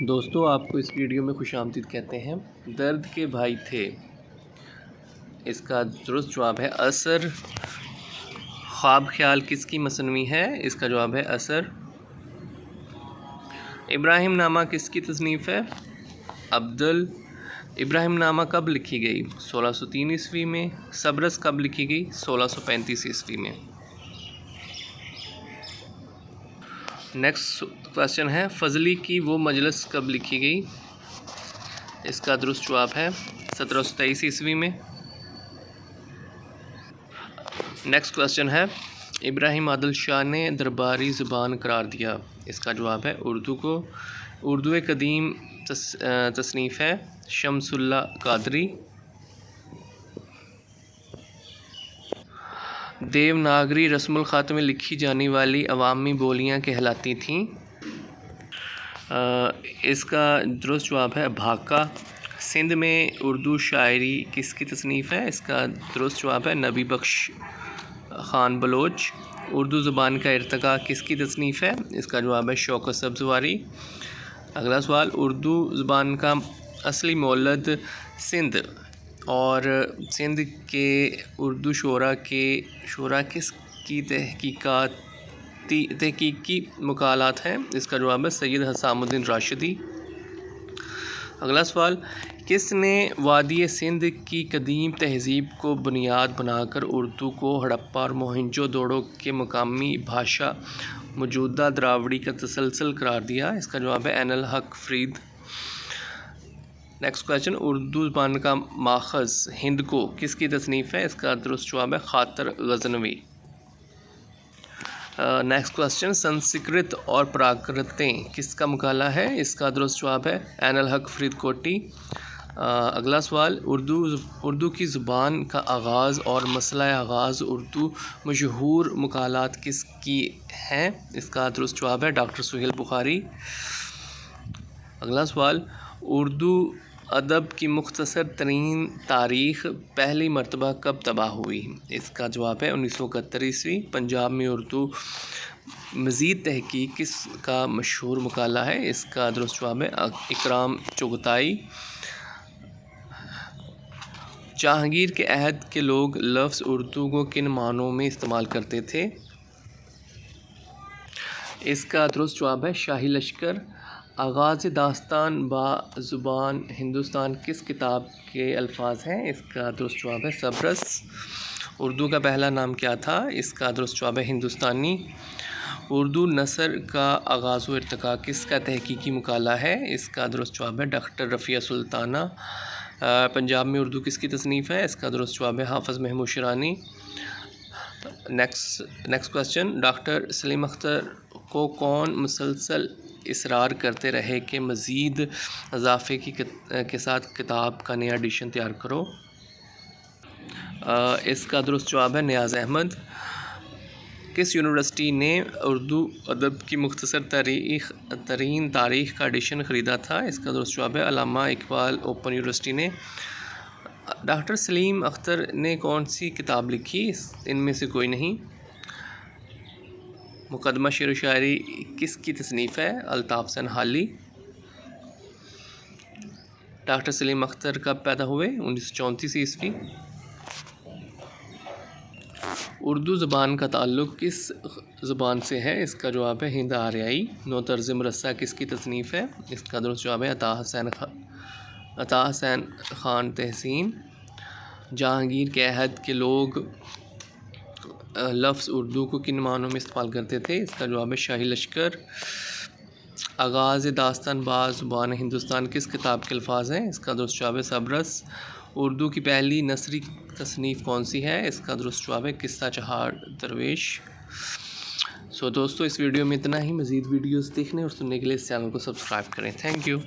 دوستو آپ کو اس ویڈیو میں خوش آمدید کہتے ہیں۔ درد کے بھائی تھے، اس کا درست جواب ہے اثر۔ خواب خیال کس کی مصنوعی ہے؟ اس کا جواب ہے اثر۔ ابراہیم نامہ کس کی تصنیف ہے؟ عبدل۔ ابراہیم نامہ کب لکھی گئی؟ 1603 عیسوی میں۔ صبرس کب لکھی گئی؟ 1635 عیسوی میں۔ نیکسٹ کویسچن ہے فضلی کی وہ مجلس کب لکھی گئی؟ اس کا درست جواب ہے 1723 عیسوی میں۔ نیکسٹ کویسچن ہے ابراہیم عادل شاہ نے درباری زبان قرار دیا؟ اس کا جواب ہے اردو کو۔ اردو قدیم تصنیف ہے شمس اللہ قادری۔ دیوناگری رسم الخط میں لکھی جانے والی عوامی بولیاں کہلاتی تھیں؟ اس کا درست جواب ہے بھاکا۔ سندھ میں اردو شاعری کس کی تصنیف ہے؟ اس کا درست جواب ہے نبی بخش خان بلوچ۔ اردو زبان کا ارتقاء کس کی تصنیف ہے؟ اس کا جواب ہے شوکت سبزواری۔ اگلا سوال اردو زبان کا اصلی مولد سندھ اور سندھ کے اردو شعراء کس کی تحقیقی مقالات ہیں؟ اس کا جواب ہے سید حسام الدین راشدی۔ اگلا سوال کس نے وادی سندھ کی قدیم تہذیب کو بنیاد بنا کر اردو کو ہڑپہ اور موہنجو دڑو کے مقامی بھاشا موجودہ دراوڑی کا تسلسل قرار دیا؟ اس کا جواب ہے عین الحق فرید۔ نیکسٹ کویسچن اردو زبان کا ماخذ ہندکو کس کی تصنیف ہے؟ اس کا درست جواب ہے خاطر غزنوی۔ نیکسٹ کویسچن سنسکرت اور پراکرتیں کس کا مقالہ ہے؟ اس کا درست جواب ہے عین الحق فرید کوٹی۔ اگلا سوال اردو کی زبان کا آغاز اور مسئلہ آغاز اردو مشہور مقالات کس کی ہیں؟ اس کا درست جواب ہے ڈاکٹر سہیل بخاری۔ اگلا سوال اردو ادب کی مختصر ترین تاریخ پہلی مرتبہ کب طبع ہوئی؟ اس کا جواب ہے 1971 عیسوی۔ پنجاب میں اردو مزید تحقیق کس کا مشہور مقالہ ہے؟ اس کا درست جواب ہے اکرام چغتائی۔ جہانگیر کے عہد کے لوگ لفظ اردو کو کن معنوں میں استعمال کرتے تھے؟ اس کا درست جواب ہے شاہی لشکر۔ آغاز داستان با زبان ہندوستان کس کتاب کے الفاظ ہیں؟ اس کا درست جواب ہے صبرس۔ اردو کا پہلا نام کیا تھا؟ اس کا درست جواب ہے ہندوستانی۔ اردو نثر کا آغاز و ارتقاء کس کا تحقیقی مقالہ ہے؟ اس کا درست جواب ہے ڈاکٹر رفیع سلطانہ۔ پنجاب میں اردو کس کی تصنیف ہے؟ اس کا درست جواب ہے Hafiz Mahmood Sherani. Next question doctor Saleem Akhtar کو کون مسلسل اصرار کرتے رہے کہ مزید اضافے کے ساتھ کتاب کا نیا ایڈیشن تیار کرو؟ اس کا درست جواب ہے نیاز احمد۔ کس یونیورسٹی نے اردو ادب کی مختصر ترین تاریخ کا ایڈیشن خریدا تھا؟ اس کا درست جواب ہے علامہ اقبال اوپن یونیورسٹی نے۔ ڈاکٹر سلیم اختر نے کون سی کتاب لکھی؟ ان میں سے کوئی نہیں۔ مقدمہ شعر و شاعری کس کی تصنیف ہے؟ الطاف حسین حالی۔ ڈاکٹر سلیم اختر کب پیدا ہوئے؟ 1934 عیسوی۔ اردو زبان کا تعلق کس زبان سے ہے؟ اس کا جواب ہے ہند آریائی۔ نو طرز مرصع کس کی تصنیف ہے؟ اس کا درست جواب ہے عطا حسین خان تحسین۔ جہانگیر کے عہد کے لوگ لفظ اردو کو کن معنوں میں استعمال کرتے تھے؟ اس کا جواب ہے شاہی لشکر۔ آغاز داستان با زبان ہندوستان کس کتاب کے الفاظ ہیں؟ اس کا درست جواب ہے صبرس۔ اردو کی پہلی نثری تصنیف کون سی ہے؟ اس کا درست جواب ہے قصہ چہار درویش۔ دوستو اس ویڈیو میں اتنا ہی۔ مزید ویڈیوز دیکھنے اور سننے کے لیے اس چینل کو سبسکرائب کریں۔ Thank you.